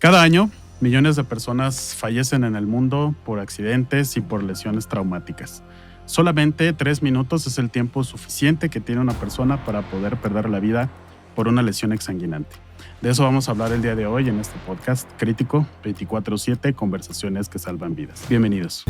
Cada año, millones de personas fallecen en el mundo por accidentes y por lesiones traumáticas. Solamente 3 minutos es el tiempo suficiente que tiene una persona para poder perder la vida por una lesión exsanguinante. De eso vamos a hablar el día de hoy en este podcast crítico 24/7, conversaciones que salvan vidas. Bienvenidos.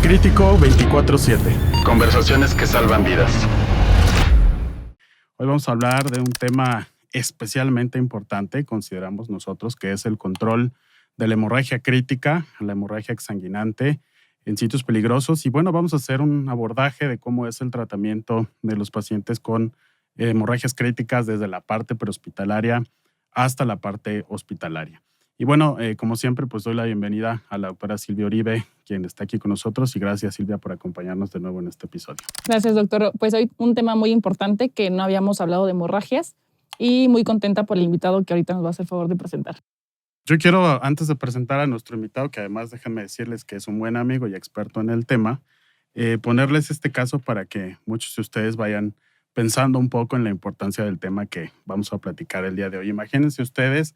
Crítico 24/7, conversaciones que salvan vidas. Hoy vamos a hablar de un tema especialmente importante, consideramos nosotros, que es el control de la hemorragia crítica, la hemorragia exsanguinante en sitios peligrosos. Y bueno, vamos a hacer un abordaje de cómo es el tratamiento de los pacientes con hemorragias críticas desde la parte prehospitalaria hasta la parte hospitalaria. Y bueno, como siempre, pues doy la bienvenida a la doctora Silvia Uribe, quien está aquí con nosotros. Y gracias, Silvia, por acompañarnos de nuevo en este episodio. Gracias, doctor. Pues hoy un tema muy importante que no habíamos hablado de hemorragias y muy contenta por el invitado que ahorita nos va a hacer favor de presentar. Yo quiero, antes de presentar a nuestro invitado, que además déjenme decirles que es un buen amigo y experto en el tema, ponerles este caso para que muchos de ustedes vayan pensando un poco en la importancia del tema que vamos a platicar el día de hoy. Imagínense ustedes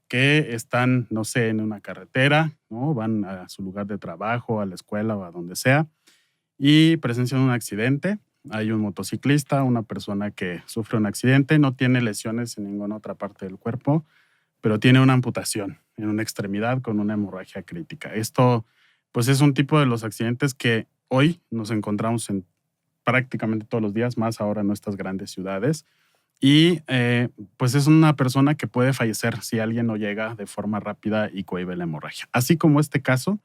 que están, no sé, en una carretera, ¿no? Van a su lugar de trabajo, a la escuela o a donde sea, y presencian un accidente. Hay un motociclista, una persona que sufre un accidente, no tiene lesiones en ninguna otra parte del cuerpo, pero tiene una amputación en una extremidad con una hemorragia crítica. Esto, pues, es un tipo de los accidentes que hoy nos encontramos en prácticamente todos los días, más ahora en nuestras grandes ciudades. Y pues es una persona que puede fallecer si alguien no llega de forma rápida y cohíbe la hemorragia. Así como este caso,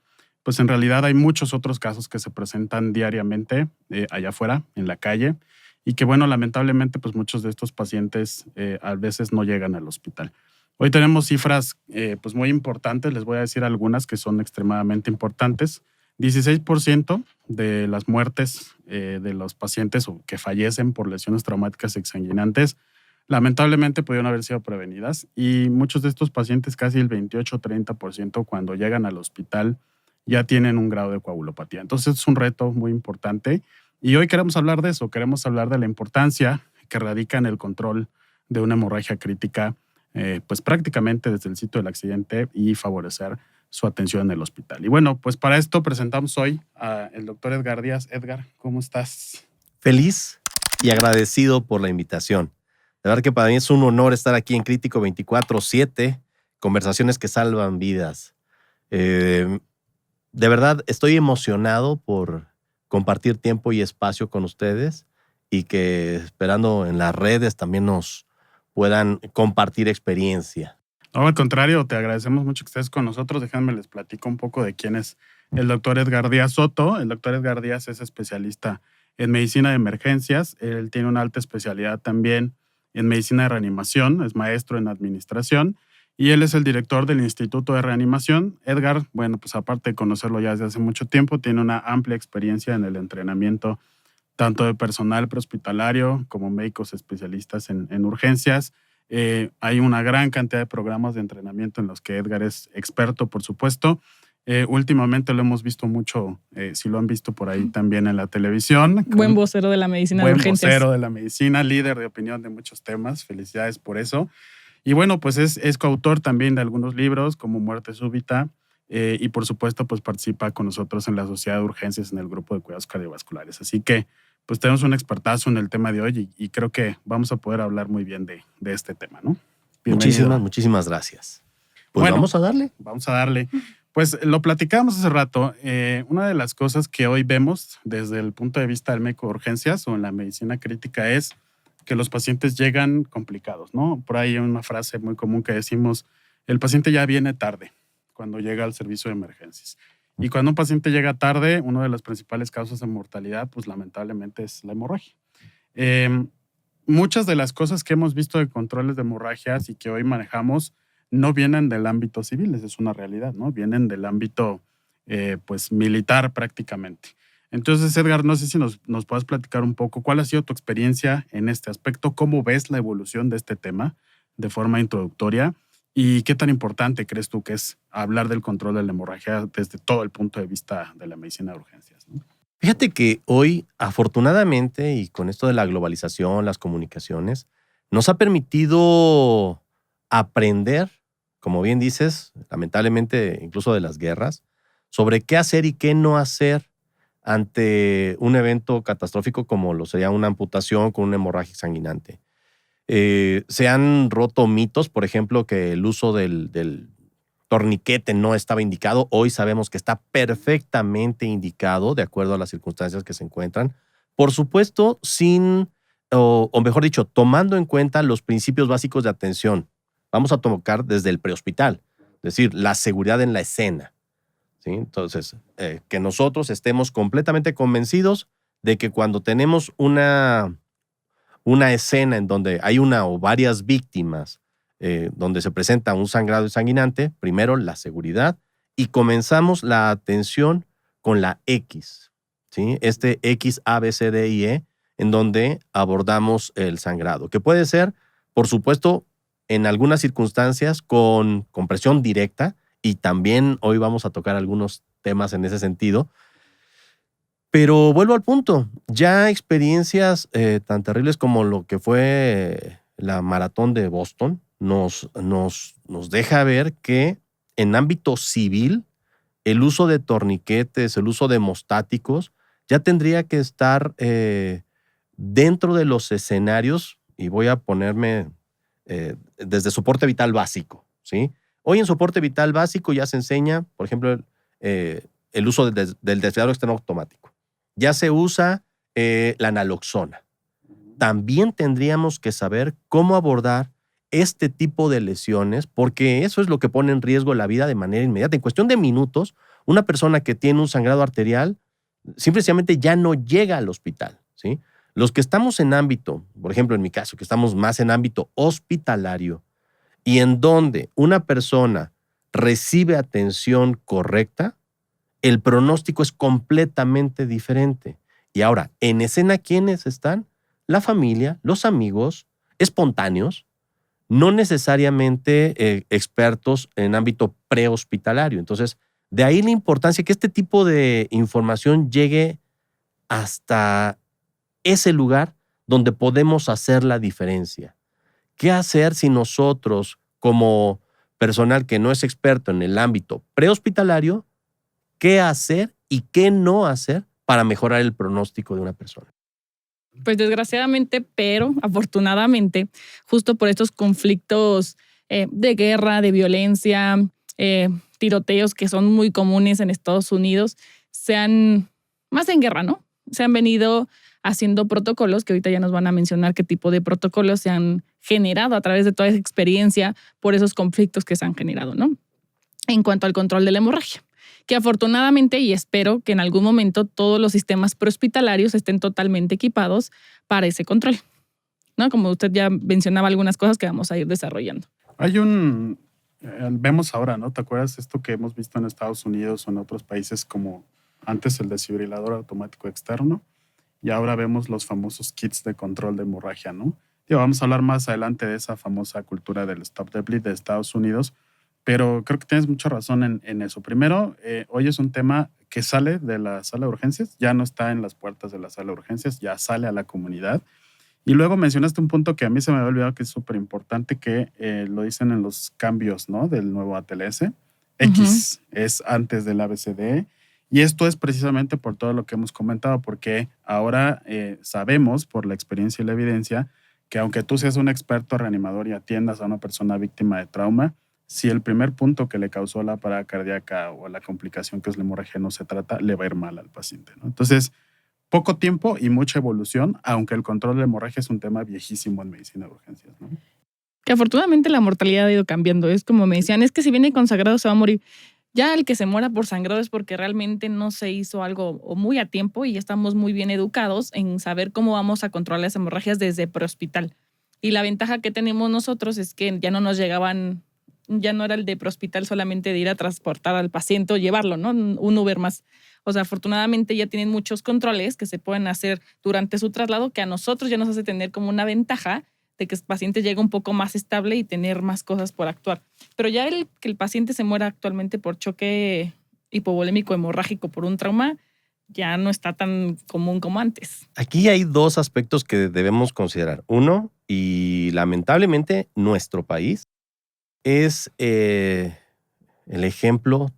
pues en realidad hay muchos otros casos que se presentan diariamente allá afuera, en la calle, y que bueno, lamentablemente pues muchos de estos pacientes a veces no llegan al hospital. Hoy tenemos cifras pues muy importantes, les voy a decir algunas que son extremadamente importantes. 16% de las muertes de los pacientes que fallecen por lesiones traumáticas exsanguinantes lamentablemente pudieron haber sido prevenidas, y muchos de estos pacientes, casi el 28-30%, cuando llegan al hospital ya tienen un grado de coagulopatía. Entonces es un reto muy importante y hoy queremos hablar de eso, queremos hablar de la importancia que radica en el control de una hemorragia crítica pues prácticamente desde el sitio del accidente y favorecer su atención en el hospital. Y bueno, pues para esto presentamos hoy al doctor Edgar Díaz. Edgar, ¿cómo estás? Feliz y agradecido por la invitación. De verdad que para mí es un honor estar aquí en Crítico 24/7, conversaciones que salvan vidas. De verdad estoy emocionado por compartir tiempo y espacio con ustedes y que esperando en las redes también nos puedan compartir experiencia. No, al contrario, te agradecemos mucho que estés con nosotros. Déjenme les platico un poco de quién es el doctor Edgar Díaz Soto. El doctor Edgar Díaz es especialista en medicina de emergencias. Él tiene una alta especialidad también en medicina de reanimación, es maestro en administración y él es el director del Instituto de Reanimación. Edgar, bueno, pues aparte de conocerlo ya desde hace mucho tiempo, tiene una amplia experiencia en el entrenamiento tanto de personal prehospitalario como médicos especialistas en urgencias. Hay una gran cantidad de programas de entrenamiento en los que Edgar es experto, por supuesto. Últimamente lo hemos visto mucho, si lo han visto por ahí también en la televisión. Buen vocero de la medicina de urgencias. Buen vocero de la medicina, líder de opinión de muchos temas. Felicidades por eso. Y bueno, pues es coautor también de algunos libros como Muerte Súbita y por supuesto pues participa con nosotros en la Sociedad de Urgencias en el grupo de cuidados cardiovasculares. Así que pues tenemos un expertazo en el tema de hoy y creo que vamos a poder hablar muy bien de este tema, ¿no? Bienvenido. Muchísimas gracias. Pues bueno, vamos a darle. Vamos a darle. Pues lo platicábamos hace rato. Una de las cosas que hoy vemos desde el punto de vista del médico de urgencias o en la medicina crítica es que los pacientes llegan complicados, ¿no? Por ahí hay una frase muy común que decimos, el paciente ya viene tarde cuando llega al servicio de emergencias. Y cuando un paciente llega tarde, una de las principales causas de mortalidad, pues lamentablemente es la hemorragia. Muchas de las cosas que hemos visto de controles de hemorragias y que hoy manejamos no vienen del ámbito civil, esa es una realidad, ¿no? Vienen del ámbito pues militar prácticamente. Entonces, Edgar, no sé si nos puedes platicar un poco cuál ha sido tu experiencia en este aspecto, cómo ves la evolución de este tema de forma introductoria y qué tan importante crees tú que es hablar del control de la hemorragia desde todo el punto de vista de la medicina de urgencias, ¿no? Fíjate que hoy, afortunadamente, y con esto de la globalización, las comunicaciones, nos ha permitido aprender, como bien dices, lamentablemente incluso de las guerras, sobre qué hacer y qué no hacer ante un evento catastrófico como lo sería una amputación con una hemorragia sanguinante. Se han roto mitos, por ejemplo, que el uso del torniquete no estaba indicado. Hoy sabemos que está perfectamente indicado de acuerdo a las circunstancias que se encuentran. Por supuesto, o mejor dicho, tomando en cuenta los principios básicos de atención. Vamos a tocar desde el prehospital, es decir, la seguridad en la escena. ¿Sí? Entonces, que nosotros estemos completamente convencidos de que cuando tenemos una escena en donde hay una o varias víctimas, donde se presenta un sangrado sanguinante, primero la seguridad y comenzamos la atención con la X, ¿sí? Este X, A, B, C, D y E, en donde abordamos el sangrado, que puede ser, por supuesto, en algunas circunstancias con compresión directa, y también hoy vamos a tocar algunos temas en ese sentido. Pero vuelvo al punto, ya experiencias tan terribles como lo que fue la maratón de Boston nos deja ver que en ámbito civil el uso de torniquetes, el uso de hemostáticos ya tendría que estar dentro de los escenarios, y voy a ponerme desde soporte vital básico, ¿sí? Hoy en soporte vital básico ya se enseña, por ejemplo, el uso del desfibrilador externo automático. Ya se usa la naloxona. También tendríamos que saber cómo abordar este tipo de lesiones, porque eso es lo que pone en riesgo la vida de manera inmediata. En cuestión de minutos, una persona que tiene un sangrado arterial simplemente ya no llega al hospital, ¿sí? Los que estamos en ámbito, por ejemplo, en mi caso, que estamos más en ámbito hospitalario, y en donde una persona recibe atención correcta, el pronóstico es completamente diferente. Y ahora, en escena, ¿quiénes están? La familia, los amigos, espontáneos, no necesariamente expertos en ámbito prehospitalario. Entonces, de ahí la importancia que este tipo de información llegue hasta ese lugar donde podemos hacer la diferencia. ¿Qué hacer si nosotros, como personal que no es experto en el ámbito prehospitalario, qué hacer y qué no hacer para mejorar el pronóstico de una persona? Pues desgraciadamente, pero afortunadamente, justo por estos conflictos de guerra, de violencia, tiroteos que son muy comunes en Estados Unidos, más en guerra, ¿no? Se han venido haciendo protocolos, que ahorita ya nos van a mencionar qué tipo de protocolos se han generado a través de toda esa experiencia por esos conflictos que se han generado, ¿no? En cuanto al control de la hemorragia, que afortunadamente, y espero que en algún momento todos los sistemas prehospitalarios estén totalmente equipados para ese control, ¿no? Como usted ya mencionaba algunas cosas que vamos a ir desarrollando. Vemos ahora, ¿no? ¿Te acuerdas esto que hemos visto en Estados Unidos o en otros países, como antes el desfibrilador automático externo, y ahora vemos los famosos kits de control de hemorragia, ¿no? Vamos a hablar más adelante de esa famosa cultura del Stop the Bleed de Estados Unidos, pero creo que tienes mucha razón en eso. Primero, hoy es un tema que sale de la sala de urgencias, ya no está en las puertas de la sala de urgencias, ya sale a la comunidad. Y luego mencionaste un punto que a mí se me había olvidado, que es súper importante, que lo dicen en los cambios, ¿no? Del nuevo ATLS. X es antes del ABCDE. Y esto es precisamente por todo lo que hemos comentado, porque ahora sabemos por la experiencia y la evidencia que aunque tú seas un experto reanimador y atiendas a una persona víctima de trauma, si el primer punto que le causó la parada cardíaca o la complicación que es la hemorragia no se trata, le va a ir mal al paciente, ¿no? Entonces, poco tiempo y mucha evolución, aunque el control de la hemorragia es un tema viejísimo en medicina de urgencias, ¿no? Que afortunadamente la mortalidad ha ido cambiando. Es como me decían, es que si viene con sangrado se va a morir. Ya el que se muera por sangrado es porque realmente no se hizo algo o muy a tiempo, y ya estamos muy bien educados en saber cómo vamos a controlar las hemorragias desde prehospital. Y la ventaja que tenemos nosotros es que ya no nos llegaban, ya no era el de prehospital solamente de ir a transportar al paciente o llevarlo, ¿no? Un Uber más. O sea, afortunadamente ya tienen muchos controles que se pueden hacer durante su traslado, que a nosotros ya nos hace tener como una ventaja de que el paciente llegue un poco más estable y tener más cosas por actuar. Pero ya que el paciente se muera actualmente por choque hipovolémico hemorrágico por un trauma, ya no está tan común como antes. Aquí hay dos aspectos que debemos considerar. Uno, y lamentablemente nuestro país es el ejemplo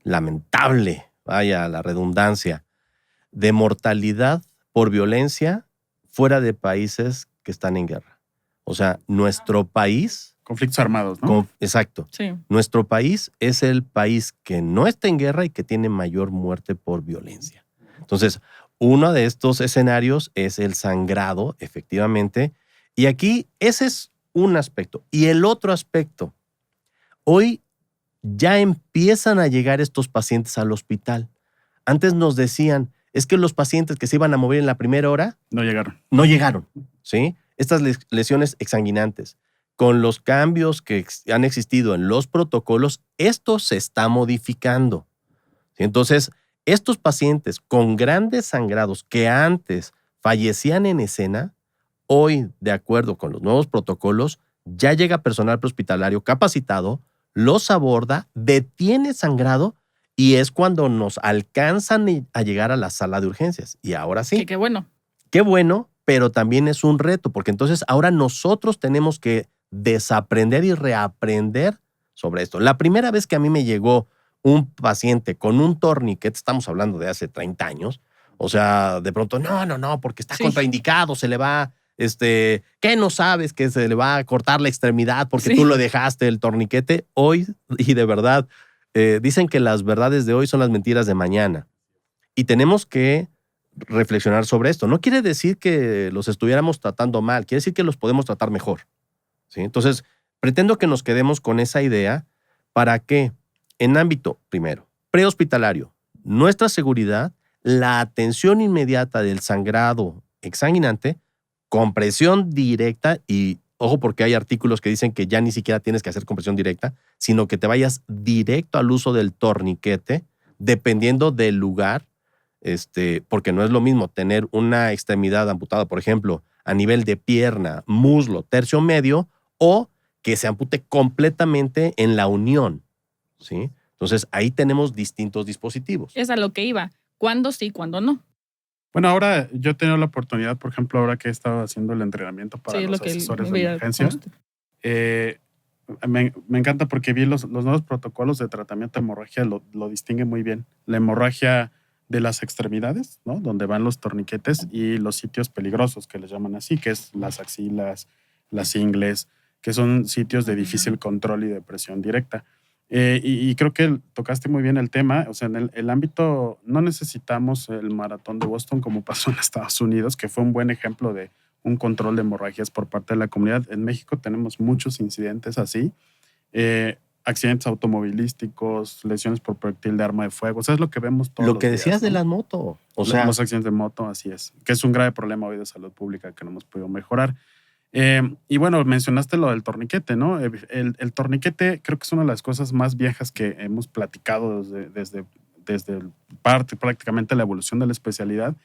lamentable, vaya la redundancia, de mortalidad por violencia fuera de países que están en guerra. O sea, nuestro país... Conflictos armados, ¿no? Exacto. Sí. Nuestro país es el país que no está en guerra y que tiene mayor muerte por violencia. Entonces, uno de estos escenarios es el sangrado, efectivamente. Y aquí ese es un aspecto. Y el otro aspecto, hoy ya empiezan a llegar estos pacientes al hospital. Antes nos decían, es que los pacientes que se iban a mover en la primera hora No llegaron. no llegaron, ¿sí? Estas lesiones exsanguinantes. Con los cambios que han existido en los protocolos, esto se está modificando. ¿Sí? Entonces, estos pacientes con grandes sangrados que antes fallecían en escena, hoy, de acuerdo con los nuevos protocolos, ya llega personal prehospitalario capacitado, los aborda, detiene sangrado y es cuando nos alcanzan a llegar a la sala de urgencias. Y ahora sí. Qué bueno. Qué bueno, pero también es un reto, porque entonces ahora nosotros tenemos que desaprender y reaprender sobre esto. La primera vez que a mí me llegó un paciente con un torniquete, estamos hablando de hace 30 años, o sea, de pronto, no, porque está contraindicado, se le va, ¿qué no sabes? Que se le va a cortar la extremidad porque tú lo dejaste el torniquete. Hoy, y de verdad, dicen que las verdades de hoy son las mentiras de mañana. Y tenemos que reflexionar sobre esto. No quiere decir que los estuviéramos tratando mal, quiere decir que los podemos tratar mejor. ¿Sí? Entonces, pretendo que nos quedemos con esa idea para que en ámbito, primero, prehospitalario, nuestra seguridad, la atención inmediata del sangrado exsanguinante, compresión directa y, ojo, porque hay artículos que dicen que ya ni siquiera tienes que hacer compresión directa, sino que te vayas directo al uso del torniquete, dependiendo del lugar, porque no es lo mismo tener una extremidad amputada, por ejemplo, a nivel de pierna, muslo, tercio medio, o que se ampute completamente en la unión, ¿sí? Entonces, ahí tenemos distintos dispositivos. Es a lo que iba. ¿Cuándo sí, cuándo no? Bueno, ahora yo he tenido la oportunidad, por ejemplo, ahora que he estado haciendo el entrenamiento para los asesores de emergencia, me encanta porque vi los nuevos protocolos de tratamiento de hemorragia, lo distinguen muy bien. La hemorragia de las extremidades, ¿no? Donde van los torniquetes, y los sitios peligrosos, que les llaman así, que es las axilas, las ingles, que son sitios de difícil control y de presión directa. Y creo que tocaste muy bien el tema. O sea, en el ámbito no necesitamos el maratón de Boston como pasó en Estados Unidos, que fue un buen ejemplo de un control de hemorragias por parte de la comunidad. En México tenemos muchos incidentes así. Accidentes automovilísticos, lesiones por proyectil de arma de fuego. O sea, es lo que vemos todos los días. Lo que decías, ¿no?, de la moto. O sea, los accidentes de moto, así es. Que es un grave problema hoy de salud pública que no hemos podido mejorar. Y bueno, mencionaste lo del torniquete, ¿no? El torniquete creo que es una de las cosas más viejas que hemos platicado desde prácticamente la evolución de la especialidad.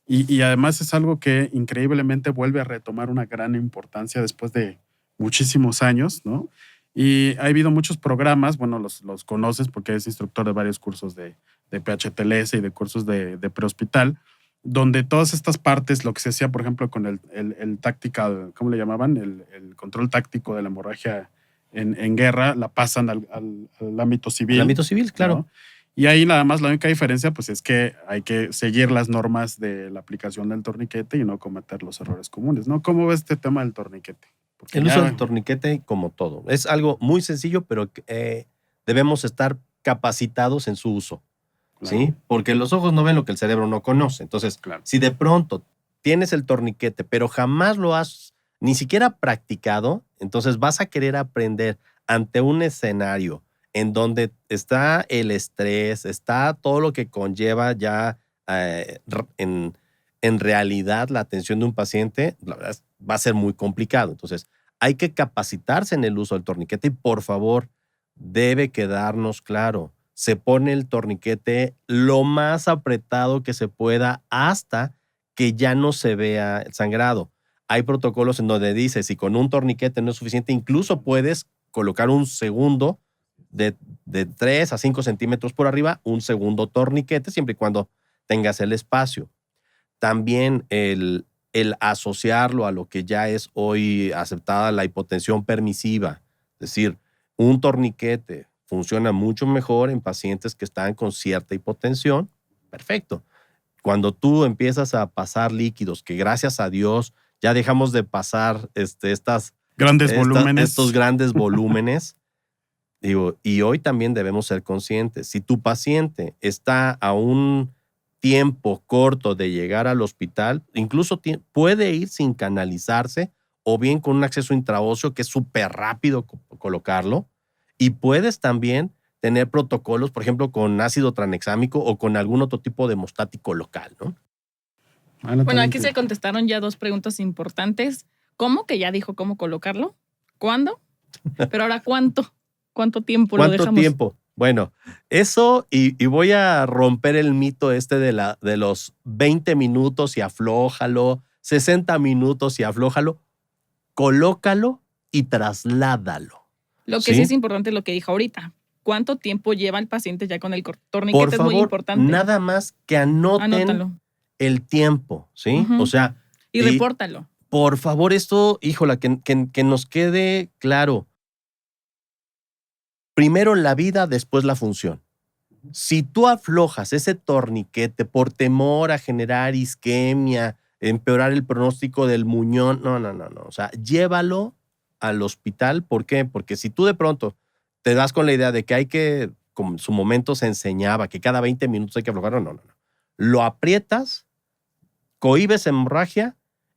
Y además es algo que increíblemente vuelve a retomar una gran importancia después de muchísimos años, ¿no? Y ha habido muchos programas, bueno, los conoces porque eres instructor de varios cursos de PHTLS y de cursos de prehospital, donde todas estas partes, lo que se hacía, por ejemplo, con el tactical, ¿cómo le llamaban? El control táctico de la hemorragia en guerra, la pasan al ámbito civil. Al ámbito civil, claro. ¿No? Y ahí nada más la única diferencia pues es que hay que seguir las normas de la aplicación del torniquete y no cometer los errores comunes, ¿no? ¿Cómo ves este tema del torniquete? Porque el uso del torniquete, como todo, es algo muy sencillo, pero debemos estar capacitados en su uso. Claro. ¿Sí? Porque los ojos no ven lo que el cerebro no conoce. Entonces, claro, si de pronto tienes el torniquete, pero jamás lo has ni siquiera practicado, entonces vas a querer aprender ante un escenario en donde está el estrés, está todo lo que conlleva ya en realidad la atención de un paciente, la verdad va a ser muy complicado. Entonces, hay que capacitarse en el uso del torniquete y, por favor, debe quedarnos claro, se pone el torniquete lo más apretado que se pueda hasta que ya no se vea el sangrado. Hay protocolos en donde dice, si con un torniquete no es suficiente, incluso puedes colocar un segundo de 3 a 5 centímetros por arriba, un segundo torniquete, siempre y cuando tengas el espacio. También el asociarlo a lo que ya es hoy aceptada la hipotensión permisiva. Es decir, un torniquete funciona mucho mejor en pacientes que están con cierta hipotensión. Perfecto. Cuando tú empiezas a pasar líquidos, que gracias a Dios ya dejamos de pasar estos grandes volúmenes, digo, y hoy también debemos ser conscientes. Si tu paciente está a un tiempo corto de llegar al hospital, incluso puede ir sin canalizarse o bien con un acceso intraóseo que es súper rápido colocarlo, y puedes también tener protocolos, por ejemplo, con ácido tranexámico o con algún otro tipo de hemostático local, ¿no? Bueno, aquí se contestaron ya 2 preguntas importantes. ¿Cómo? Que ya dijo cómo colocarlo. ¿Cuándo? Pero ahora, ¿cuánto? ¿Cuánto tiempo lo dejamos? ¿Cuánto tiempo? Bueno, eso y voy a romper el mito de los 20 minutos y aflójalo, 60 minutos y aflójalo. Colócalo y trasládalo. Lo que sí es importante es lo que dijo ahorita. ¿Cuánto tiempo lleva el paciente ya con el torniquete? Por favor, es muy importante. Nada más que anótalo. El tiempo, ¿sí? Uh-huh. O sea... Y repórtalo. Por favor, esto, híjola, que nos quede claro. Primero la vida, después la función. Si tú aflojas ese torniquete por temor a generar isquemia, empeorar el pronóstico del muñón, no. O sea, llévalo al hospital. ¿Por qué? Porque si tú de pronto te das con la idea de que hay que, como en su momento se enseñaba, que cada 20 minutos hay que aflojarlo, no. Lo aprietas, cohibes hemorragia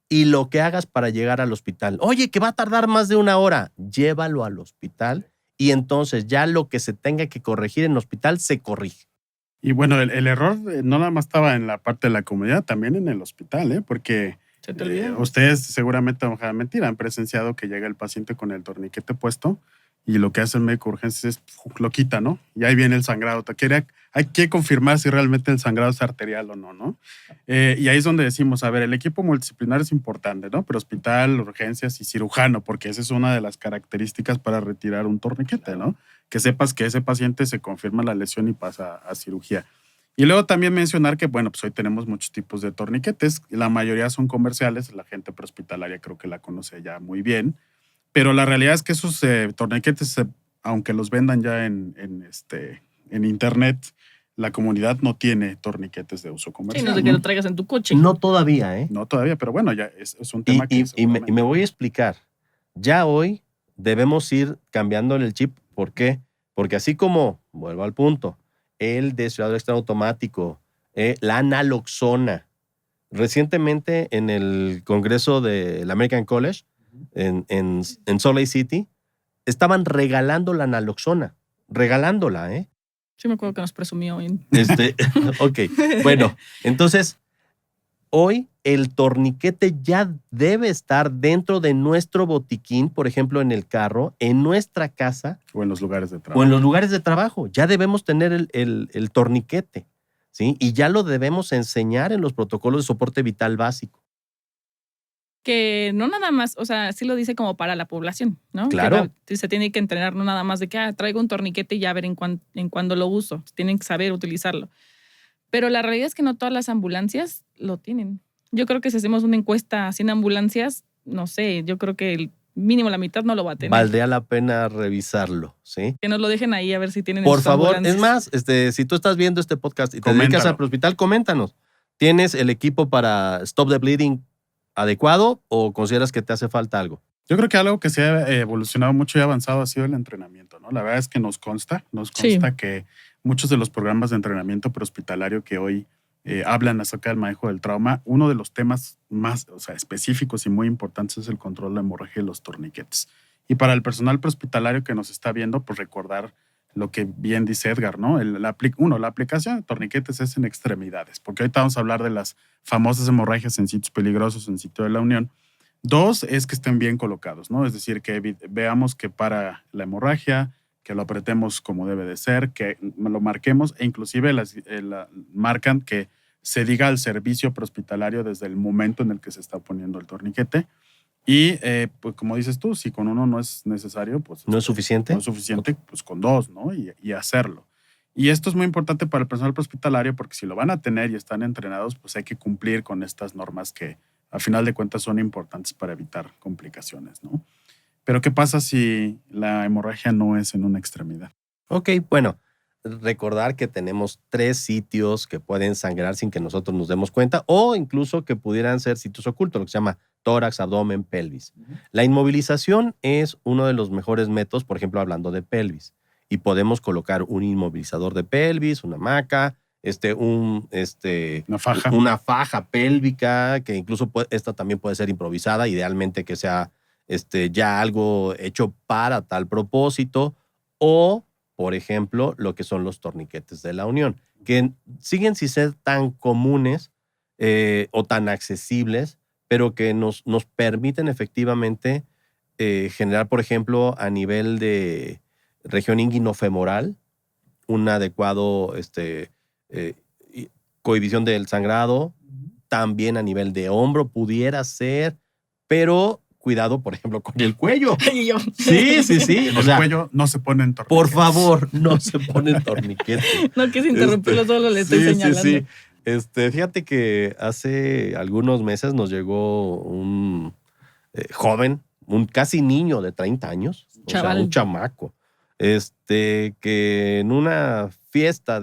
y lo que hagas para llegar al hospital. Oye, que va a tardar más de 1 hora. Llévalo al hospital y entonces ya lo que se tenga que corregir en el hospital se corrige. Y bueno, el error no nada más estaba en la parte de la comunidad, también en el hospital, porque ustedes seguramente, no dejan mentir, han presenciado que llega el paciente con el torniquete puesto y lo que hace el médico de urgencias es lo quita, ¿no? Y ahí viene el sangrado. Hay que confirmar si realmente el sangrado es arterial o no, ¿no? Y ahí es donde decimos, a ver, el equipo multidisciplinar es importante, ¿no? Pero hospital, urgencias y cirujano, porque esa es una de las características para retirar un torniquete, ¿no? Que sepas que ese paciente se confirma la lesión y pasa a cirugía. Y luego también mencionar que, bueno, pues hoy tenemos muchos tipos de torniquetes. La mayoría son comerciales. La gente prehospitalaria creo que la conoce ya muy bien. Pero la realidad es que esos torniquetes, aunque los vendan ya en internet, la comunidad no tiene torniquetes de uso comercial. Sí, no es de que lo traigas en tu coche. No todavía, ¿eh? No todavía, pero bueno, ya es un tema y me voy a explicar. Ya hoy debemos ir cambiándole el chip. ¿Por qué? Porque así como, vuelvo al punto, el desfibrilador externo automático, la naloxona. Recientemente en el congreso del American College, en Salt Lake City, estaban regalando la naloxona. Regalándola, ¿eh? Sí, me acuerdo que nos presumió bien. Ok, bueno, entonces, hoy el torniquete ya debe estar dentro de nuestro botiquín, por ejemplo, en el carro, en nuestra casa. O en los lugares de trabajo. O en los lugares de trabajo. Ya debemos tener el torniquete, ¿sí? Y ya lo debemos enseñar en los protocolos de soporte vital básico. Que no nada más, o sea, sí lo dice como para la población, ¿no? Claro. Que se tiene que entrenar, no nada más de que traigo un torniquete y ya ver en cuándo lo uso. Tienen que saber utilizarlo. Pero la realidad es que no todas las ambulancias lo tienen. Yo creo que si hacemos una encuesta a 100 ambulancias, no sé, yo creo que el mínimo la mitad no lo va a tener. Valdría la pena revisarlo, ¿sí? Que nos lo dejen ahí a ver si tienen. Por favor, es más, si tú estás viendo este podcast y te dedicas al hospital, coméntanos. ¿Tienes el equipo para Stop the Bleeding adecuado o consideras que te hace falta algo? Yo creo que algo que se ha evolucionado mucho y avanzado ha sido el entrenamiento, ¿no? La verdad es que nos consta sí, que muchos de los programas de entrenamiento prehospitalario que hoy hablan acerca del manejo del trauma, uno de los temas más específicos y muy importantes es el control de la hemorragia y los torniquetes. Y para el personal prehospitalario que nos está viendo, pues recordar lo que bien dice Edgar, ¿no? La aplicación de torniquetes es en extremidades, porque ahorita vamos a hablar de las famosas hemorragias en sitios peligrosos, en sitio de la unión. 2 es que estén bien colocados, ¿no? Es decir, que veamos que para la hemorragia, que lo apretemos como debe de ser, que lo marquemos e inclusive marcan que se diga al servicio prehospitalario desde el momento en el que se está poniendo el torniquete. Y pues como dices tú, si con uno no es necesario, pues ¿No es suficiente? no es suficiente, pues con dos, ¿no? Y hacerlo. Y esto es muy importante para el personal prehospitalario porque si lo van a tener y están entrenados, pues hay que cumplir con estas normas que a final de cuentas son importantes para evitar complicaciones, ¿no? Pero ¿qué pasa si la hemorragia no es en una extremidad? Ok, bueno, recordar que tenemos 3 sitios que pueden sangrar sin que nosotros nos demos cuenta o incluso que pudieran ser sitios ocultos, lo que se llama tórax, abdomen, pelvis. La inmovilización es uno de los mejores métodos, por ejemplo, hablando de pelvis. Y podemos colocar un inmovilizador de pelvis, una hamaca, Una faja. una faja pélvica, que incluso esta también puede ser improvisada, idealmente que sea ya algo hecho para tal propósito, o, por ejemplo, lo que son los torniquetes de la unión, que siguen sin ser tan comunes o tan accesibles, pero que nos permiten efectivamente generar, por ejemplo, a nivel de región inguinofemoral, un adecuado eh, cohibición del sangrado, también a nivel de hombro pudiera ser, pero cuidado, por ejemplo, con el cuello. Y yo. Sí, sí, sí. En O el sea, cuello no se ponen torniquetes. por favor, no se ponen torniquetes. No quise interrumpirlo, solo le estoy señalando. Sí, sí. Fíjate que hace algunos meses nos llegó un joven, un casi niño de 30 años, Chaval. o sea, un chamaco, que en una fiesta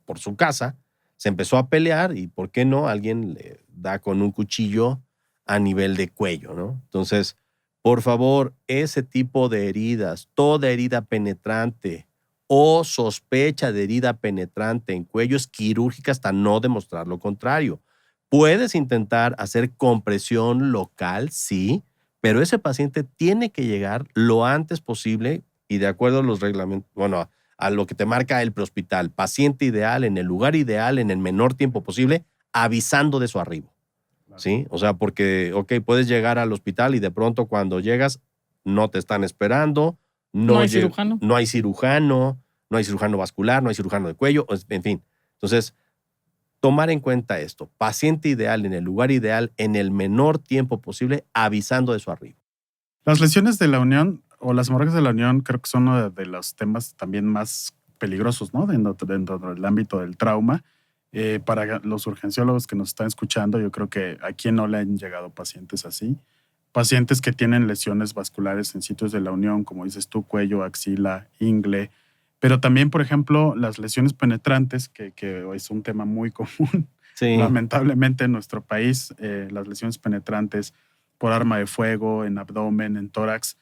por su casa se empezó a pelear y, ¿por qué no? Alguien le da con un cuchillo a nivel de cuello, ¿no? Entonces, por favor, ese tipo de heridas, toda herida penetrante o sospecha de herida penetrante en cuello es quirúrgica hasta no demostrar lo contrario. Puedes intentar hacer compresión local, sí, pero ese paciente tiene que llegar lo antes posible y de acuerdo a los reglamentos, bueno, a lo que te marca el prehospital, paciente ideal, en el lugar ideal, en el menor tiempo posible, avisando de su arribo. ¿Sí? O sea, porque, ok, puedes llegar al hospital y de pronto cuando llegas no te están esperando, No hay cirujano. no hay cirujano, no hay cirujano vascular, no hay cirujano de cuello, en fin. Entonces, tomar en cuenta esto, paciente ideal en el lugar ideal, en el menor tiempo posible, avisando de su arribo. Las lesiones de la unión o las hemorragias de la unión creo que son uno de los temas también más peligrosos, ¿no? Dentro del ámbito del trauma. Para los urgenciólogos que nos están escuchando, yo creo que a quién no le han llegado pacientes así. Pacientes que tienen lesiones vasculares en sitios de la unión, como dices tú, cuello, axila, ingle. Pero también, por ejemplo, las lesiones penetrantes, que es un tema muy común, Sí. lamentablemente en nuestro país, las lesiones penetrantes por arma de fuego, en abdomen, en tórax,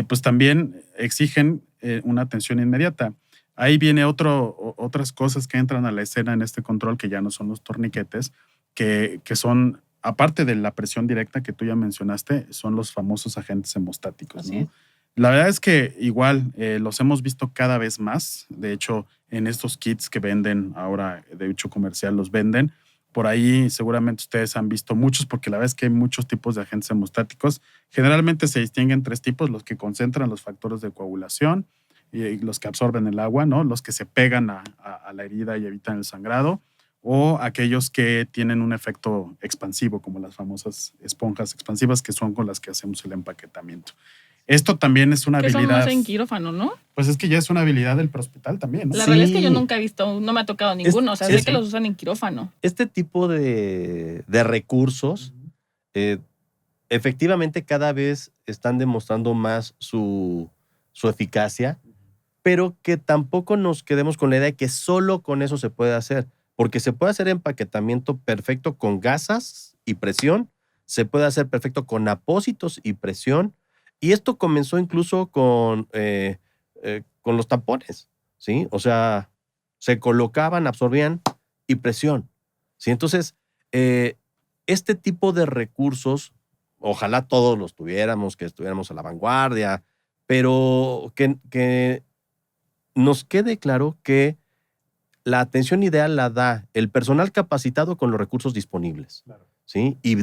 pues también exigen una atención inmediata. Ahí viene otras cosas que entran a la escena en este control, que ya no son los torniquetes, que son, aparte de la presión directa que tú ya mencionaste, son los famosos agentes hemostáticos, Así ¿no? es. La verdad es que igual los hemos visto cada vez más. De hecho, en estos kits que venden ahora, de hecho comercial, los venden. Por ahí seguramente ustedes han visto muchos, porque la verdad es que hay muchos tipos de agentes hemostáticos. Generalmente se distinguen 3 tipos: los que concentran los factores de coagulación, y los que absorben el agua, ¿no? Los que se pegan a la herida y evitan el sangrado, o aquellos que tienen un efecto expansivo, como las famosas esponjas expansivas, que son con las que hacemos el empaquetamiento. Esto también es una Que son habilidad. más en quirófano, ¿no? Pues es que ya es una habilidad del prehospital también, ¿no? La Sí. realidad es que yo nunca he visto, no me ha tocado ninguno. O sea, sé sí. que los usan en quirófano. Este tipo de recursos, efectivamente cada vez están demostrando más su eficacia, pero que tampoco nos quedemos con la idea de que solo con eso se puede hacer, porque se puede hacer empaquetamiento perfecto con gasas y presión, se puede hacer perfecto con apósitos y presión, y esto comenzó incluso con los tampones, ¿sí? O sea, se colocaban, absorbían y presión, ¿sí? Entonces, este tipo de recursos, ojalá todos los tuviéramos, que estuviéramos a la vanguardia, pero que nos quede claro que la atención ideal la da el personal capacitado con los recursos disponibles. Claro. ¿Sí? Y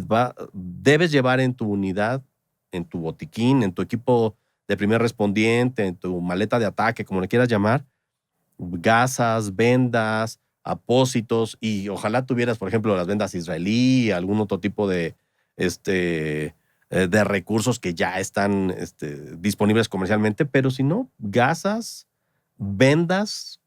debes llevar en tu unidad, en tu botiquín, en tu equipo de primer respondiente, en tu maleta de ataque, como le quieras llamar, gasas, vendas, apósitos, y ojalá tuvieras, por ejemplo, las vendas israelí, algún otro tipo de de recursos que ya están disponibles comercialmente, pero si no, gasas, vendas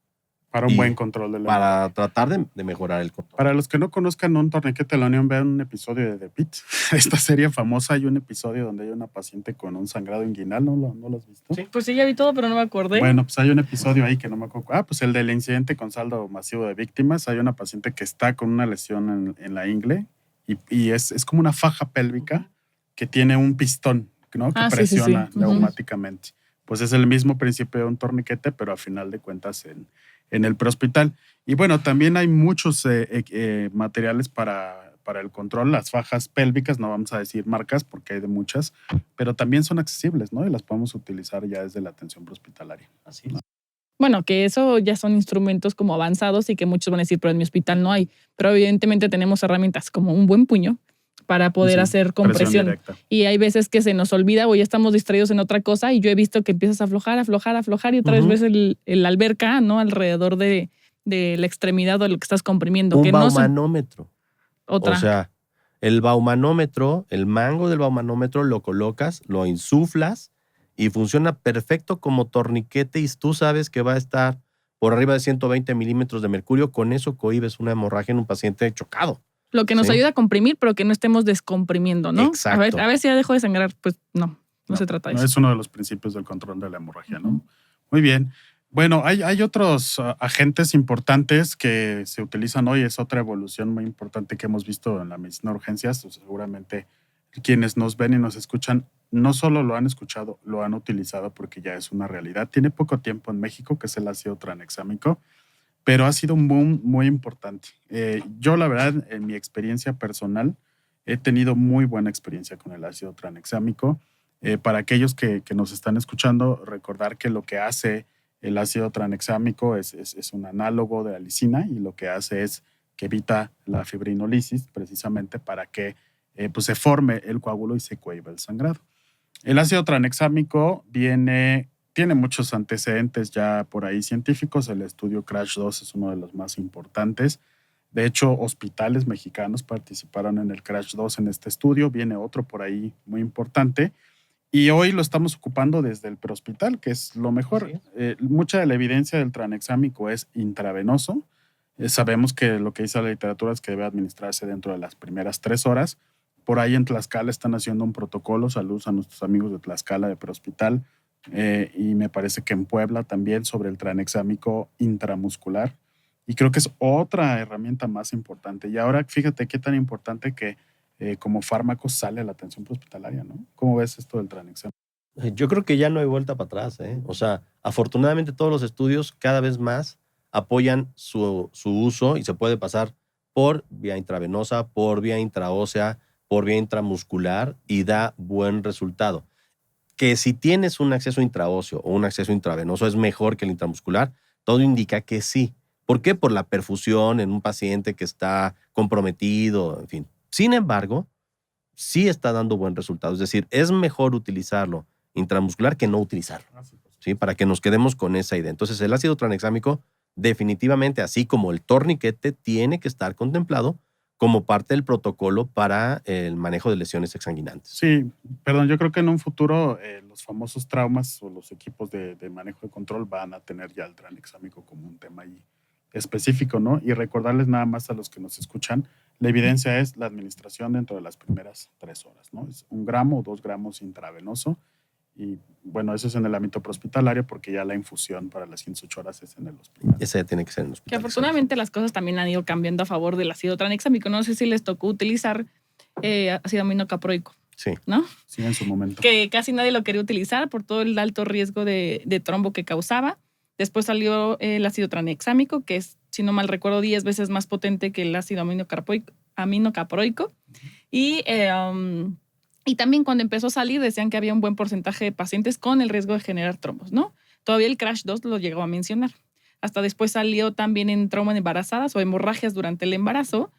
Para un buen control de la para tratar de mejorar el control. Para los que no conozcan un torniquete de la Unión, vean un episodio de The Pitt. Esta serie famosa, hay un episodio donde hay una paciente con un sangrado inguinal, ¿no lo has visto? Sí, pues sí, ya vi todo, pero no me acordé. Bueno, pues hay un episodio ahí que no me acuerdo. Pues el del incidente con saldo masivo de víctimas. Hay una paciente que está con una lesión en la ingle y es como una faja pélvica que tiene un pistón, ¿no? Que presiona neumáticamente. Pues es el mismo principio de un torniquete, pero a final de cuentas en el prehospital. Y bueno, también hay muchos materiales para el control, las fajas pélvicas, no vamos a decir marcas porque hay de muchas, pero también son accesibles, ¿no? Y las podemos utilizar ya desde la atención prehospitalaria. Así es. Bueno, que eso ya son instrumentos como avanzados y que muchos van a decir, pero en mi hospital no hay. Pero evidentemente tenemos herramientas como un buen puño para poder hacer compresión. Y hay veces que se nos olvida o ya estamos distraídos en otra cosa y yo he visto que empiezas a aflojar y otra vez ves el alberca, ¿no? Alrededor de la extremidad de lo que estás comprimiendo. Un que baumanómetro. Otra. O sea, el baumanómetro, el mango del baumanómetro lo colocas, lo insuflas y funciona perfecto como torniquete y tú sabes que va a estar por arriba de 120 milímetros de mercurio. Con eso cohibes una hemorragia en un paciente chocado. Lo que nos ayuda a comprimir, pero que no estemos descomprimiendo, ¿no? Exacto. A ver si ya dejó de sangrar. Pues no se trata de eso. Es uno de los principios del control de la hemorragia, ¿no? Muy bien. Bueno, hay otros agentes importantes que se utilizan hoy. Es otra evolución muy importante que hemos visto en la medicina de urgencias. Seguramente quienes nos ven y nos escuchan no solo lo han escuchado, lo han utilizado porque ya es una realidad. Tiene poco tiempo en México, que es el ácido tranexámico, pero ha sido un boom muy importante. Yo, la verdad, en mi experiencia personal, he tenido muy buena experiencia con el ácido tranexámico. Para aquellos que nos están escuchando, recordar que lo que hace el ácido tranexámico es un análogo de la lisina y lo que hace es que evita la fibrinolisis precisamente para que pues se forme el coágulo y se cohíba el sangrado. El ácido tranexámico tiene muchos antecedentes ya por ahí científicos. El estudio CRASH-2 es uno de los más importantes. De hecho, hospitales mexicanos participaron en el CRASH-2 en este estudio. Viene otro por ahí muy importante. Y hoy lo estamos ocupando desde el prehospital, que es lo mejor. Sí. Mucha de la evidencia del tranexámico es intravenoso. Sabemos que lo que dice la literatura es que debe administrarse dentro de las primeras 3 horas. Por ahí en Tlaxcala están haciendo un protocolo. Saludos a nuestros amigos de Tlaxcala de prehospital. Y me parece que en Puebla también sobre el tranexámico intramuscular. Y creo que es otra herramienta más importante. Y ahora fíjate qué tan importante que como fármaco sale la atención prehospitalaria, ¿no? ¿Cómo ves esto del tranexámico? Yo creo que ya no hay vuelta para atrás, ¿eh? O sea, afortunadamente todos los estudios cada vez más apoyan su uso y se puede pasar por vía intravenosa, por vía intraósea, por vía intramuscular y da buen resultado. Que si tienes un acceso intraóseo o un acceso intravenoso es mejor que el intramuscular, todo indica que sí. ¿Por qué? Por la perfusión en un paciente que está comprometido, en fin. Sin embargo, sí está dando buen resultado. Es decir, es mejor utilizarlo intramuscular que no utilizarlo, ¿sí? Para que nos quedemos con esa idea. Entonces, el ácido tranexámico definitivamente, así como el torniquete, tiene que estar contemplado como parte del protocolo para el manejo de lesiones exsanguinantes. Sí, perdón, yo creo que en un futuro los famosos traumas o los equipos de manejo de control van a tener ya el tranexámico como un tema ahí específico, ¿no? Y recordarles nada más a los que nos escuchan, la evidencia es la administración dentro de las primeras 3 horas, ¿no? Es 1 gramo o 2 gramos intravenoso y bueno, eso es en el ámbito prehospitalario porque ya la infusión para las 108 horas es en el hospital. Ese tiene que ser en el hospital. Que afortunadamente las cosas también han ido cambiando a favor del ácido tranexámico. No sé si les tocó utilizar ácido aminocaproico. Sí. ¿No? Sí, en su momento. Que casi nadie lo quería utilizar por todo el alto riesgo de trombo que causaba. Después salió el ácido tranexámico, que es, si no mal recuerdo, 10 veces más potente que el ácido aminocaproico. Y también cuando empezó a salir decían que había un buen porcentaje de pacientes con el riesgo de generar trombos, ¿no? Todavía el CRASH-2 lo llegó a mencionar. Hasta después salió también en trauma en embarazadas o hemorragias durante el embarazo.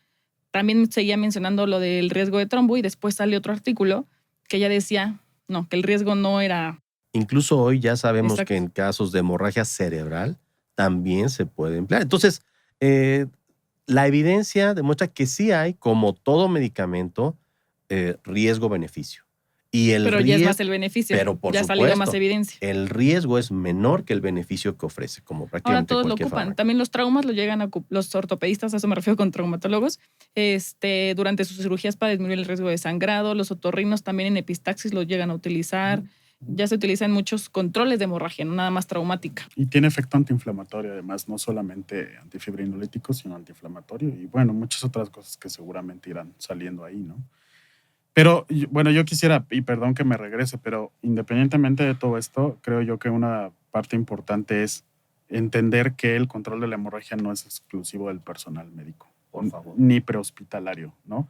También seguía mencionando lo del riesgo de trombo y después salió otro artículo que ya decía, no, que el riesgo no era... Incluso hoy ya sabemos Exacto. que en casos de hemorragia cerebral también se puede emplear. Entonces, la evidencia demuestra que sí hay, como todo medicamento, riesgo-beneficio. Y pero ya es más el beneficio. Pero por ya ha supuesto, salido más evidencia. el riesgo es menor que el beneficio que ofrece, como Ahora prácticamente todos lo cualquier ocupan. fármaco. También los traumas lo llegan a los ortopedistas, a eso me refiero con traumatólogos, durante sus cirugías para disminuir el riesgo de sangrado. Los otorrinos también en epistaxis lo llegan a utilizar. Ya se utiliza en muchos controles de hemorragia, no nada más traumática. Y tiene efecto antiinflamatorio, además, no solamente antifibrinolítico, sino antiinflamatorio. Y bueno, muchas otras cosas que seguramente irán saliendo ahí, ¿no? Pero bueno, yo quisiera, y perdón que me regrese, pero independientemente de todo esto, creo yo que una parte importante es entender que el control de la hemorragia no es exclusivo del personal médico, Por favor. ni prehospitalario, ¿no?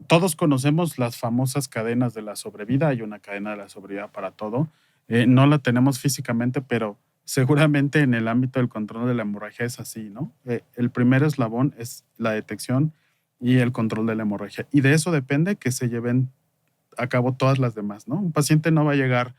Todos conocemos las famosas cadenas de la sobrevida, hay una cadena de la sobrevida para todo. No la tenemos físicamente, pero seguramente en el ámbito del control de la hemorragia es así, ¿no? El primer eslabón es la detección y el control de la hemorragia. Y de eso depende que se lleven a cabo todas las demás, ¿no? Un paciente no va a llegar,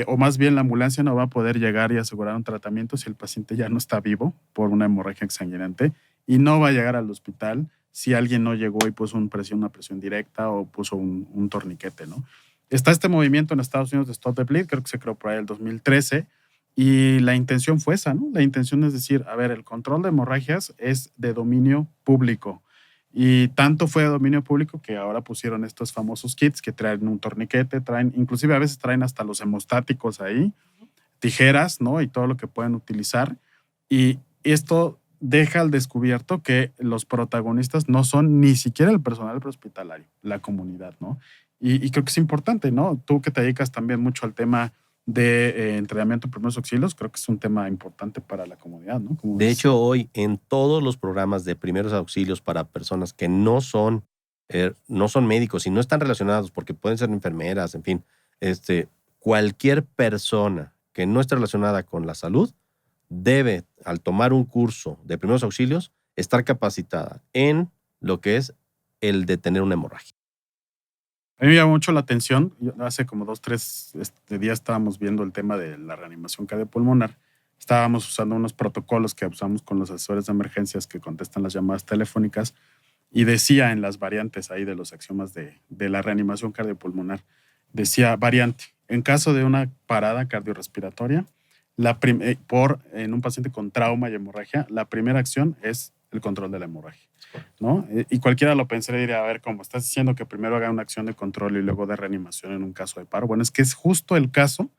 o más bien la ambulancia no va a poder llegar y asegurar un tratamiento si el paciente ya no está vivo por una hemorragia exsanguinante, y no va a llegar al hospital si alguien no llegó y puso una presión directa o puso un torniquete, ¿no? Está este movimiento en Estados Unidos de Stop the Bleed, creo que se creó por ahí el 2013, y la intención fue esa, ¿no? La intención es decir, a ver, el control de hemorragias es de dominio público. Y tanto fue de dominio público que ahora pusieron estos famosos kits que traen un torniquete, inclusive a veces traen hasta los hemostáticos ahí, tijeras, ¿no? Y todo lo que pueden utilizar. Y esto deja al descubierto que los protagonistas no son ni siquiera el personal prehospitalario, la comunidad, ¿no? Y creo que es importante, ¿no? Tú que te dedicas también mucho al tema de entrenamiento en primeros auxilios, creo que es un tema importante para la comunidad, ¿no? De hecho, hoy en todos los programas de primeros auxilios para personas que no son médicos y no están relacionados, porque pueden ser enfermeras, en fin, cualquier persona que no esté relacionada con la salud debe, al tomar un curso de primeros auxilios, estar capacitada en lo que es el de tener una hemorragia. A mí me llama mucho la atención. Hace como 2-3 días estábamos viendo el tema de la reanimación cardiopulmonar. Estábamos usando unos protocolos que usamos con los asesores de emergencias que contestan las llamadas telefónicas, y decía en las variantes ahí de los axiomas de la reanimación cardiopulmonar, decía variante, en caso de una parada cardiorrespiratoria, en un paciente con trauma y hemorragia, la primera acción es el control de la hemorragia, ¿no? Y cualquiera lo pensaría y diría, a ver, ¿cómo estás diciendo que primero haga una acción de control y luego de reanimación en un caso de paro? Bueno, es que es justo el caso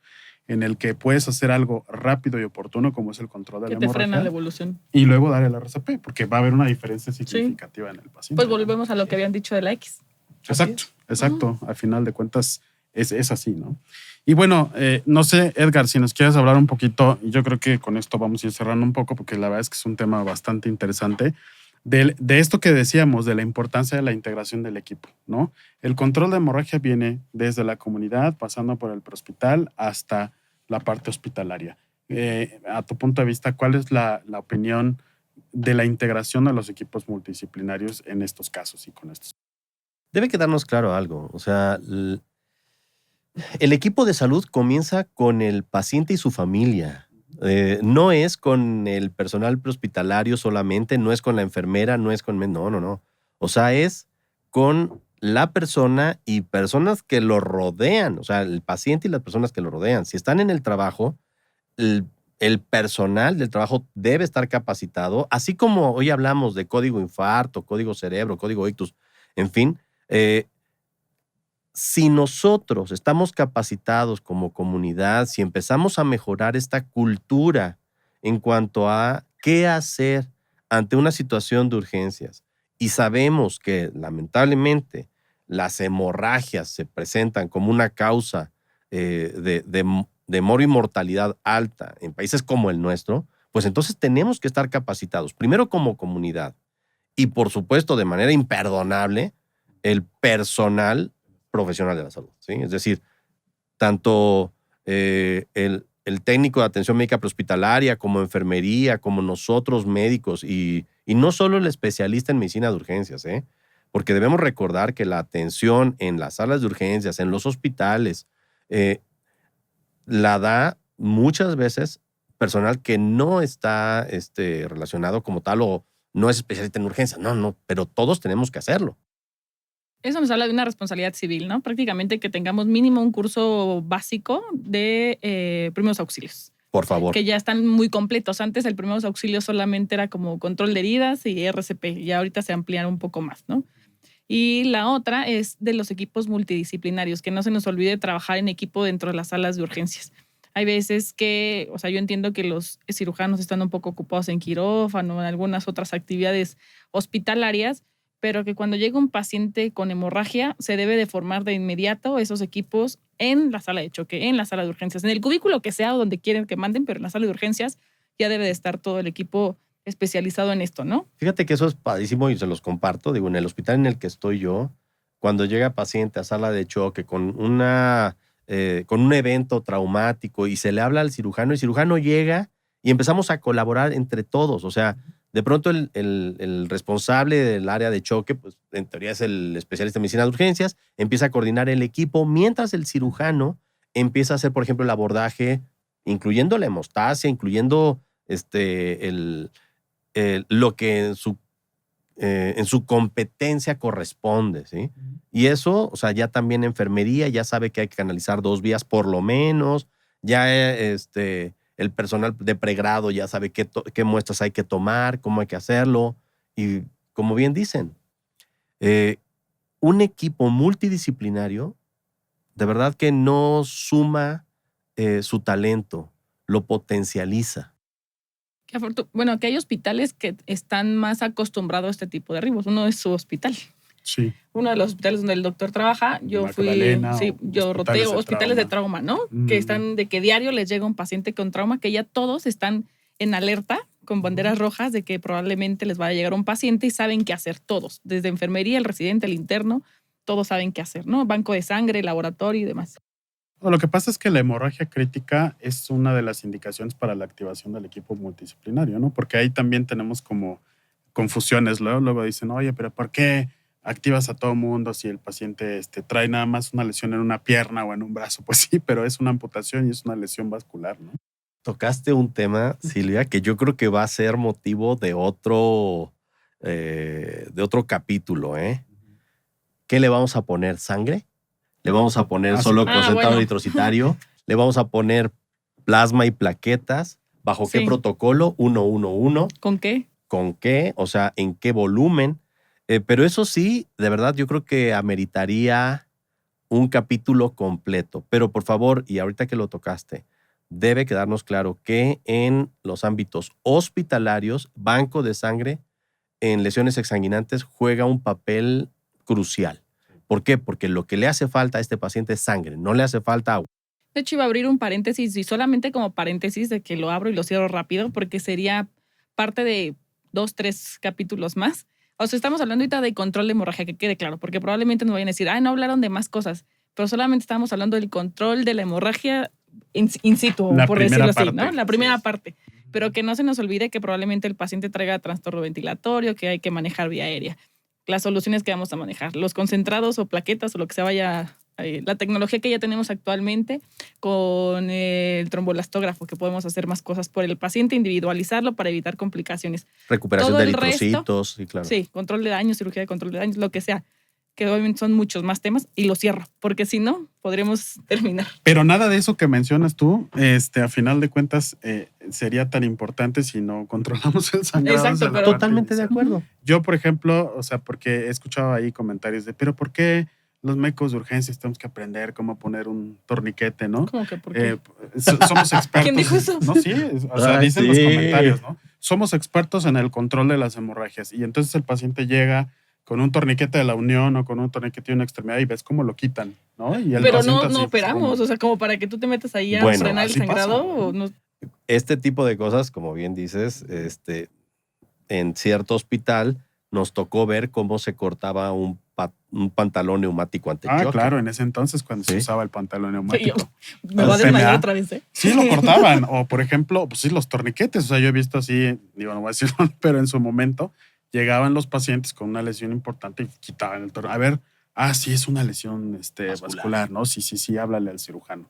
en el que puedes hacer algo rápido y oportuno, como es el control de la hemorragia. Que te frena la evolución. Y luego dar el RCP, porque va a haber una diferencia significativa en el paciente. Pues volvemos a lo que habían dicho de la X. Exacto. Al final de cuentas es así, ¿no? Y bueno, no sé, Edgar, si nos quieres hablar un poquito, y yo creo que con esto vamos a ir cerrando un poco, porque la verdad es que es un tema bastante interesante, de esto que decíamos, de la importancia de la integración del equipo, ¿no? El control de hemorragia viene desde la comunidad, pasando por el prehospital hasta la parte hospitalaria. A tu punto de vista, ¿cuál es la opinión de la integración de los equipos multidisciplinarios en estos casos y con estos? Debe quedarnos claro algo, o sea, el equipo de salud comienza con el paciente y su familia. No es con el personal prehospitalario solamente, no es con la enfermera, no es con... No. O sea, es con la persona y personas que lo rodean, o sea, el paciente y las personas que lo rodean. Si están en el trabajo, el personal del trabajo debe estar capacitado, así como hoy hablamos de código infarto, código cerebro, código ictus, en fin. Si nosotros estamos capacitados como comunidad, si empezamos a mejorar esta cultura en cuanto a qué hacer ante una situación de urgencias, y sabemos que lamentablemente las hemorragias se presentan como una causa de moro y mortalidad alta en países como el nuestro, pues entonces tenemos que estar capacitados, primero como comunidad, y por supuesto de manera imperdonable, el personal profesional de la salud, ¿sí? Es decir, tanto el técnico de atención médica prehospitalaria como enfermería, como nosotros médicos, y no solo el especialista en medicina de urgencias, porque debemos recordar que la atención en las salas de urgencias, en los hospitales, la da muchas veces personal que no está relacionado como tal o no es especialista en urgencias. No, pero todos tenemos que hacerlo. Eso nos habla de una responsabilidad civil, ¿no? Prácticamente que tengamos mínimo un curso básico de primeros auxilios. Por favor. Que ya están muy completos. Antes el primeros auxilios solamente era como control de heridas y RCP. Y ahorita se ampliaron un poco más, ¿no? Y la otra es de los equipos multidisciplinarios, que no se nos olvide trabajar en equipo dentro de las salas de urgencias. Hay veces que, o sea, yo entiendo que los cirujanos están un poco ocupados en quirófano, en algunas otras actividades hospitalarias, pero que cuando llega un paciente con hemorragia se debe de formar de inmediato esos equipos en la sala de choque, en la sala de urgencias, en el cubículo que sea o donde quieren que manden, pero en la sala de urgencias ya debe de estar todo el equipo especializado en esto, ¿no? Fíjate que eso es padrísimo y se los comparto. Digo, en el hospital en el que estoy yo, cuando llega paciente a sala de choque con un evento traumático y se le habla al cirujano, el cirujano llega y empezamos a colaborar entre todos. O sea, de pronto el responsable del área de choque, pues en teoría es el especialista en medicina de urgencias, empieza a coordinar el equipo, mientras el cirujano empieza a hacer, por ejemplo, el abordaje, incluyendo la hemostasia, incluyendo lo que en su competencia corresponde, ¿sí? Y eso, o sea, ya también enfermería ya sabe que hay que canalizar 2 vías por lo menos, ya el personal de pregrado ya sabe qué muestras hay que tomar, cómo hay que hacerlo, y como bien dicen, un equipo multidisciplinario de verdad que no suma su talento, lo potencializa. Bueno, que hay hospitales que están más acostumbrados a este tipo de arribos. Uno es su hospital. Sí. Uno de los hospitales donde el doctor trabaja, yo roteo hospitales de trauma, ¿no? Que están de que diario les llega un paciente con trauma, que ya todos están en alerta con banderas rojas de que probablemente les vaya a llegar un paciente y saben qué hacer todos, desde enfermería, el residente, el interno, todos saben qué hacer, ¿no? Banco de sangre, laboratorio y demás. Lo que pasa es que la hemorragia crítica es una de las indicaciones para la activación del equipo multidisciplinario, ¿no? Porque ahí también tenemos como confusiones. Luego dicen, oye, pero ¿por qué activas a todo mundo si el paciente trae nada más una lesión en una pierna o en un brazo? Pues sí, pero es una amputación y es una lesión vascular, ¿no? Tocaste un tema, Silvia, que yo creo que va a ser motivo de otro capítulo, ¿eh? ¿Qué le vamos a poner? ¿Sangre? ¿Le vamos a poner solo concentrado eritrocitario? ¿Le vamos a poner plasma y plaquetas? ¿Bajo qué protocolo? 111. ¿Con qué? ¿Con qué? O sea, ¿en qué volumen? Pero eso sí, de verdad, yo creo que ameritaría un capítulo completo. Pero por favor, y ahorita que lo tocaste, debe quedarnos claro que en los ámbitos hospitalarios, banco de sangre en lesiones exsanguinantes juega un papel crucial. ¿Por qué? Porque lo que le hace falta a este paciente es sangre, no le hace falta agua. De hecho, iba a abrir un paréntesis y solamente como paréntesis de que lo abro y lo cierro rápido porque sería parte de 2, 3 capítulos más. O sea, estamos hablando ahorita de control de hemorragia, que quede claro, porque probablemente nos vayan a decir, no hablaron de más cosas, pero solamente estamos hablando del control de la hemorragia in situ, por decirlo así, ¿no? La primera parte. Pero que no se nos olvide que probablemente el paciente traiga trastorno ventilatorio, que hay que manejar vía aérea. Las soluciones que vamos a manejar, los concentrados o plaquetas o lo que se vaya, la tecnología que ya tenemos actualmente con el tromboelastógrafo, que podemos hacer más cosas por el paciente, individualizarlo para evitar complicaciones. Recuperación de eritrocitos, sí, claro. Sí, control de daños, cirugía de control de daños, lo que sea, que obviamente son muchos más temas y lo cierro, porque si no, podríamos terminar. Pero nada de eso que mencionas tú, a final de cuentas, sería tan importante si no controlamos el sangrado. Exacto, pero totalmente de acuerdo. Yo, por ejemplo, o sea, porque he escuchado ahí comentarios de, pero ¿por qué los médicos de urgencias tenemos que aprender cómo poner un torniquete, ¿no? ¿Cómo que por qué? Somos expertos. ¿Quién dijo eso? No, sí, o sea, dicen los comentarios, ¿no? Somos expertos en el control de las hemorragias y entonces el paciente llega con un torniquete de la unión o con un torniquete de una extremidad y ves cómo lo quitan, ¿no? Y el pero no operamos, o sea, como para que tú te metas ahí a frenar el sangrado. O no. Este tipo de cosas, como bien dices, en cierto hospital nos tocó ver cómo se cortaba un pantalón neumático antichoque. Claro, en ese entonces cuando se usaba el pantalón neumático. Sí, me va a desmayar otra vez, ¿eh? Sí, lo cortaban. O, por ejemplo, pues sí, los torniquetes. O sea, yo he visto así, digo, no voy a decir, pero en su momento llegaban los pacientes con una lesión importante y quitaban el tornillo. A ver, sí, es una lesión vascular, ¿no? Sí, háblale al cirujano.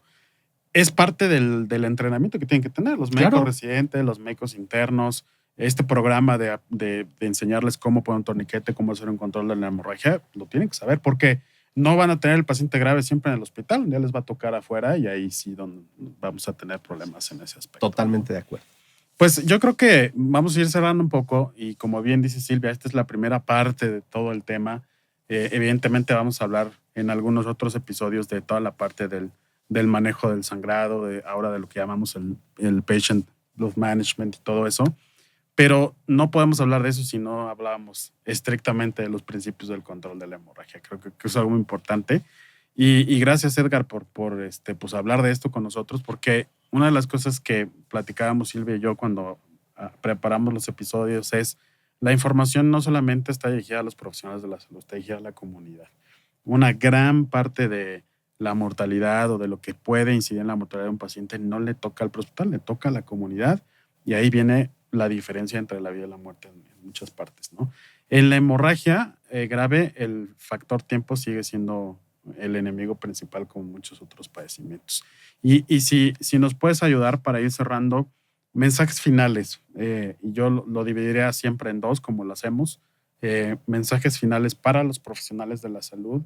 Es parte del entrenamiento que tienen que tener los médicos residentes, los médicos internos, este programa de enseñarles cómo poner un torniquete, cómo hacer un control de la hemorragia, lo tienen que saber porque no van a tener el paciente grave siempre en el hospital, ya les va a tocar afuera y ahí sí vamos a tener problemas en ese aspecto. Totalmente de acuerdo. Pues yo creo que vamos a ir cerrando un poco y como bien dice Silvia, esta es la primera parte de todo el tema. Evidentemente vamos a hablar en algunos otros episodios de toda la parte del manejo del sangrado, ahora de lo que llamamos el patient blood management y todo eso. Pero no podemos hablar de eso si no hablábamos estrictamente de los principios del control de la hemorragia. Creo que es algo muy importante. Y gracias, Edgar, por pues hablar de esto con nosotros, porque una de las cosas que platicábamos Silvia y yo cuando preparamos los episodios es la información no solamente está dirigida a los profesionales de la salud, está dirigida a la comunidad. Una gran parte de la mortalidad o de lo que puede incidir en la mortalidad de un paciente no le toca al hospital, le toca a la comunidad y ahí viene la diferencia entre la vida y la muerte en muchas partes, ¿no? En la hemorragia grave, el factor tiempo sigue siendo el enemigo principal como muchos otros padecimientos. Y si nos puedes ayudar para ir cerrando, mensajes finales. Y yo lo dividiría siempre en dos, como lo hacemos. Mensajes finales para los profesionales de la salud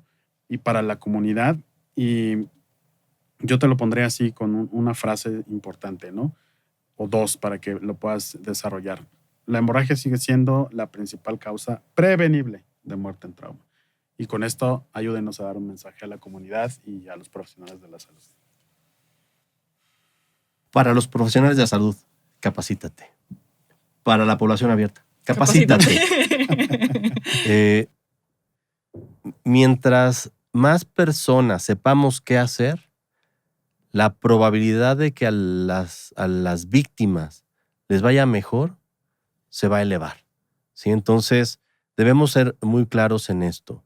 y para la comunidad. Y yo te lo pondré así con una frase importante, ¿no? O dos para que lo puedas desarrollar. La hemorragia sigue siendo la principal causa prevenible de muerte en trauma. Y con esto ayúdenos a dar un mensaje a la comunidad y a los profesionales de la salud. Para los profesionales de la salud, capacítate. Para la población abierta, capacítate. Mientras más personas sepamos qué hacer, la probabilidad de que a las víctimas les vaya mejor se va a elevar, ¿sí? Entonces, debemos ser muy claros en esto.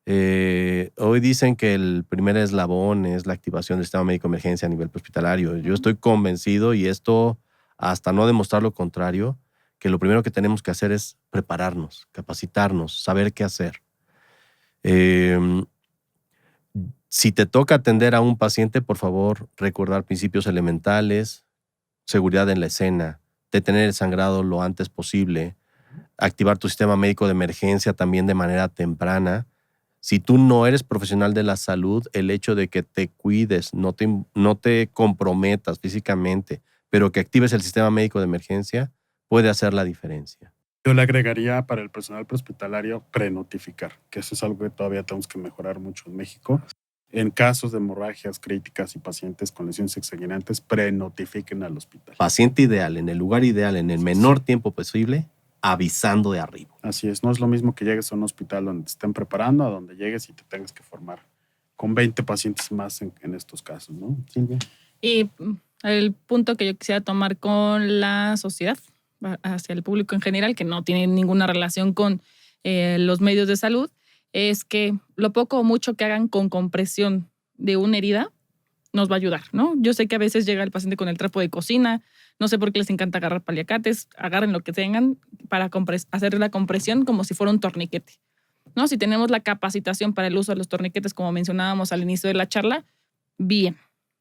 Hoy dicen que el primer eslabón es la activación del sistema médico de emergencia a nivel hospitalario. Yo estoy convencido, y esto hasta no demostrar lo contrario, que lo primero que tenemos que hacer es prepararnos, capacitarnos, saber qué hacer. Si te toca atender a un paciente, por favor, recordar principios elementales, seguridad en la escena, detener el sangrado lo antes posible, activar tu sistema médico de emergencia también de manera temprana. Si tú no eres profesional de la salud, el hecho de que te cuides, no te comprometas físicamente, pero que actives el sistema médico de emergencia, puede hacer la diferencia. Yo le agregaría para el personal prehospitalario prenotificar, que eso es algo que todavía tenemos que mejorar mucho en México. En casos de hemorragias críticas y pacientes con lesiones exsanguinantes, prenotifiquen al hospital. Paciente ideal, en el lugar ideal, en el menor tiempo posible, avisando de arriba. Así es, no es lo mismo que llegues a un hospital donde te estén preparando a donde llegues y te tengas que formar con 20 pacientes más en estos casos, ¿no, Silvia? Y el punto que yo quisiera tomar con la sociedad, hacia el público en general, que no tiene ninguna relación con los medios de salud, es que lo poco o mucho que hagan con compresión de una herida nos va a ayudar, ¿no? Yo sé que a veces llega el paciente con el trapo de cocina, no sé por qué les encanta agarrar paliacates, agarren lo que tengan para hacer la compresión como si fuera un torniquete, ¿no? Si tenemos la capacitación para el uso de los torniquetes, como mencionábamos al inicio de la charla, bien,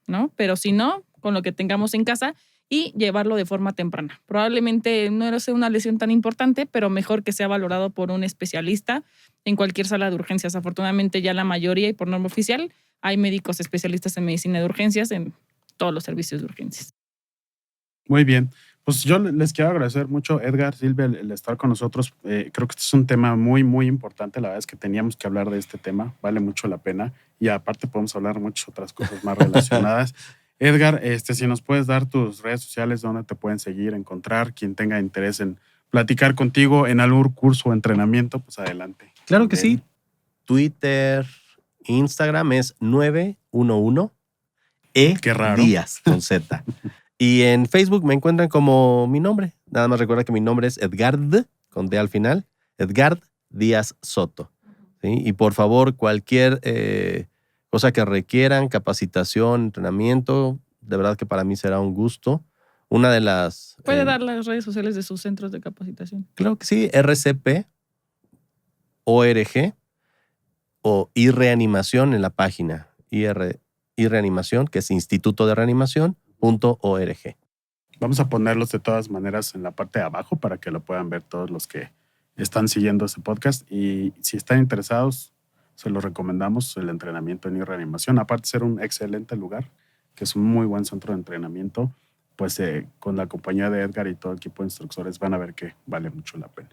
¿no? Pero si no, con lo que tengamos en casa y llevarlo de forma temprana. Probablemente no sea una lesión tan importante, pero mejor que sea valorado por un especialista en cualquier sala de urgencias. Afortunadamente ya la mayoría y por norma oficial hay médicos especialistas en medicina de urgencias en todos los servicios de urgencias. Muy bien. Pues yo les quiero agradecer mucho, Edgar, Silvia, el estar con nosotros. Creo que este es un tema muy, muy importante. La verdad es que teníamos que hablar de este tema. Vale mucho la pena. Y aparte podemos hablar muchas otras cosas más relacionadas. Edgar, si nos puedes dar tus redes sociales, donde te pueden seguir, encontrar, quien tenga interés en platicar contigo en algún curso o entrenamiento, pues adelante. Claro que sí. Twitter, Instagram es 911 Qué raro. Díaz con Z. Y en Facebook me encuentran como mi nombre. Nada más recuerda que mi nombre es Edgard, con D al final. Edgard Díaz Soto. ¿Sí? Y por favor, cualquier cosa que requieran, capacitación, entrenamiento, de verdad que para mí será un gusto. Una de las... ¿Puede dar las redes sociales de sus centros de capacitación? Claro que sí. RCP, ORG o iReanimación en la página. iReanimación, que es Instituto de Reanimación.org. Vamos a ponerlos de todas maneras en la parte de abajo para que lo puedan ver todos los que están siguiendo este podcast. Y si están interesados, se los recomendamos el entrenamiento en reanimación. Aparte de ser un excelente lugar, que es un muy buen centro de entrenamiento, pues con la compañía de Edgar y todo el equipo de instructores van a ver que vale mucho la pena.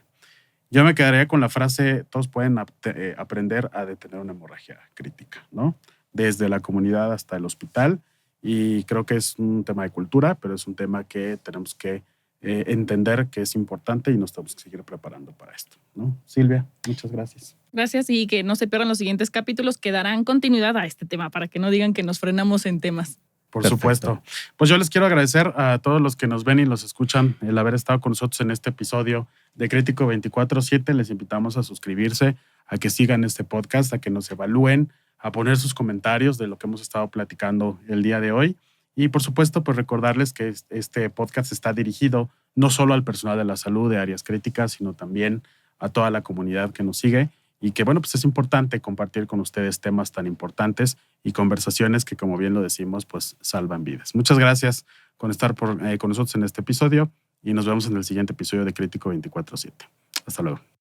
Yo me quedaría con la frase, todos pueden aprender a detener una hemorragia crítica, ¿no? Desde la comunidad hasta el hospital. Y creo que es un tema de cultura, pero es un tema que tenemos que entender que es importante y nos tenemos que seguir preparando para esto, ¿no? Silvia, muchas gracias. Gracias y que no se pierdan los siguientes capítulos que darán continuidad a este tema para que no digan que nos frenamos en temas. Por Perfecto. supuesto. Pues yo les quiero agradecer a todos los que nos ven y los escuchan el haber estado con nosotros en este episodio de Crítico 24/7. Les invitamos a suscribirse, a que sigan este podcast, a que nos evalúen, a poner sus comentarios de lo que hemos estado platicando el día de hoy. Y por supuesto, pues recordarles que este podcast está dirigido no solo al personal de la salud de áreas críticas, sino también a toda la comunidad que nos sigue. Y que, bueno, pues es importante compartir con ustedes temas tan importantes y conversaciones que, como bien lo decimos, pues salvan vidas. Muchas gracias por estar con nosotros en este episodio y nos vemos en el siguiente episodio de Crítico 24/7. Hasta luego.